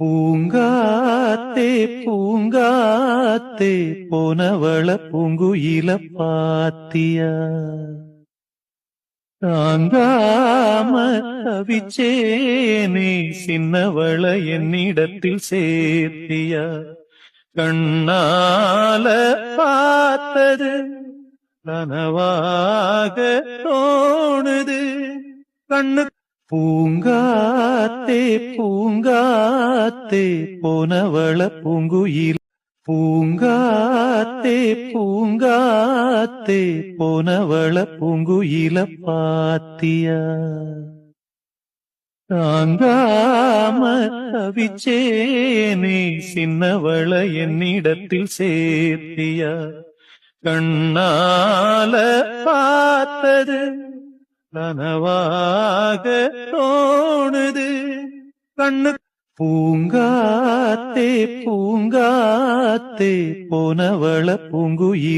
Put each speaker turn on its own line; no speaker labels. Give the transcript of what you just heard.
பூங்காத்தே பூங்காத்தே போனவள பூங்குயில பாத்தியா தாங்காம தவிச்சேனே சின்னவள என்னிடத்தில் சேர்த்தியா கண்ணால பார்த்தது கனவாக தோணுது கண்ணு பூங்காத்தே பூங்காத்தே போனவள பூங்குயில் பூங்காத்தே பூங்காத்தே போனவள பூங்குயில பாத்தியா தாங்காம தவிச்சேனே சின்னவள என்னிடத்தில் சேர்த்தியா கண்ணால பார்த்தது கனவாக தோணுது கண்ணு பூங்காத்தே பூங்காத்தே போனவள பூங்குயில்